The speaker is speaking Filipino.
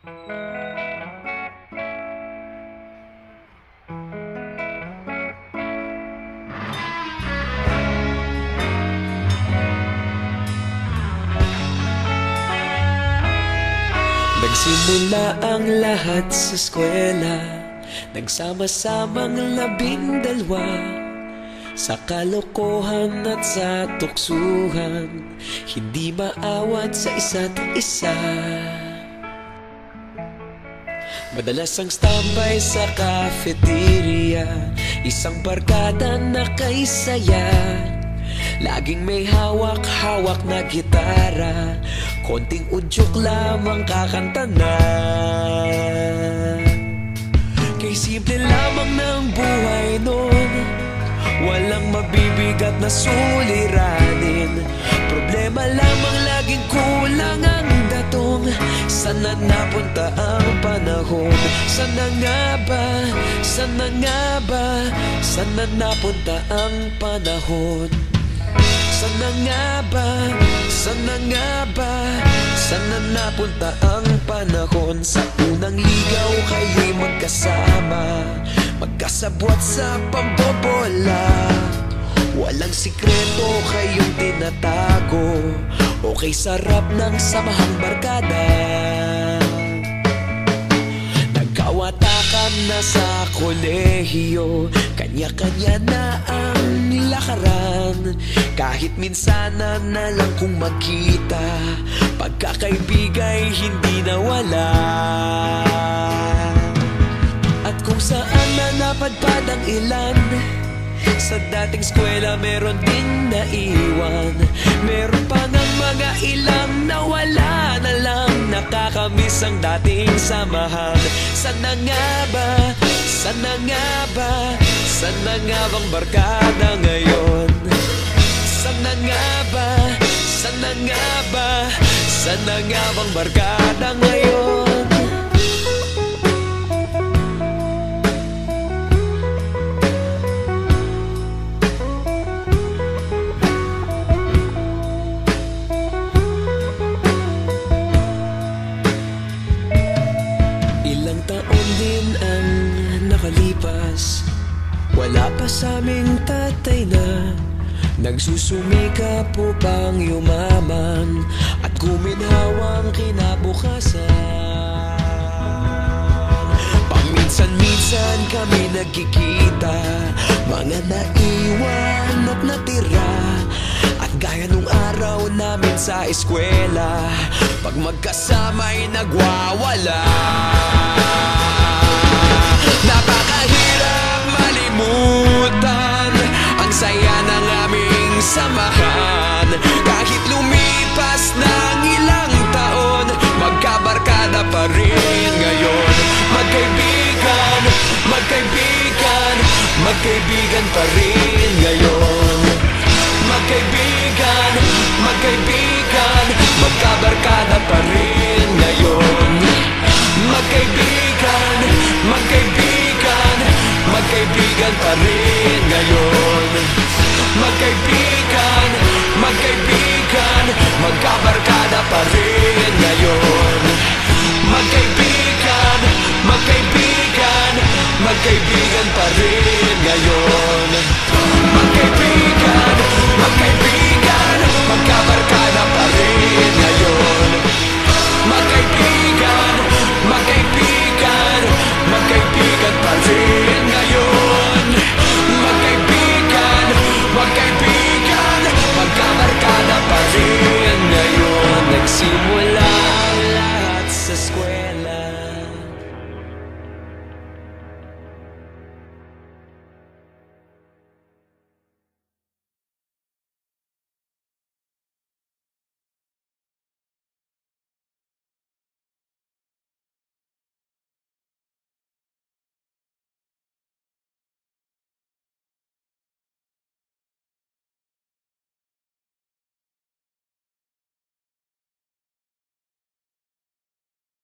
Nagsimula ang lahat sa eskwela, nagsama-samang 12 sa kalokohan at sa tuksuhan, hindi maawat sa isa't isa. Madalas ang standby sa cafeteria, isang barkada na kay saya. Laging may hawak-hawak na gitara, konting udyok lamang kakanta na. Kay simple lamang ng buhay nun, walang mabibigat na suliranin. Problema lamang laging kulang ang datong. Sana napunta ang panahon? Sana nga ba? Sana nga ba? Sana napunta ang panahon? Sana nga ba? Sana nga ba? Sana napunta ang panahon? Sa unang ligaw kayo'y magkasama, magkasabwat sa pambobola. Walang sikreto kayong tinatago, okay sarap ng samahang barkada. Nagkawatakan na sa kolehiyo, kanya-kanya na ang lakaran. Kahit minsanan na lang kung magkita, pagkakaibigay hindi nawala. At kung saan na napadpad ang ilan, sa dating eskwela meron din naiwan. Meron pa ng mga ilang nawala na lang, nakakamiss ang dating samahan. Sana nga ba? Sana nga ba? Sana nga bang barkada ngayon? Sana nga ba? Sana nga ba? Sana nga bang barkada ngayon? Ilang taon din ang nakalipas, wala pa sa aming tatay na nagsusumikap upang yumaman at guminhawang kinabukasan. Paminsan-minsan kami nagkikita, mga naiwan at natira. At gaya nung araw namin sa eskwela, pag magkasama'y nagwawala. Napakahirap malimutan ang saya ng aming samahan. Kahit lumipas ng ilang taon, magkabarkada pa rin ngayon. Magkaibigan, magkaibigan, magkaibigan pa rin ngayon. Magkaibigan, magkaibigan, magkabarkada pa rin ngayon. Magkaibigan, magkaibigan, magkaibigan pa rin ngayon. Magkaibigan, magkaibigan, magkabarkada pa rin ngayon. Magkaibigan, magkaibigan, magkaibigan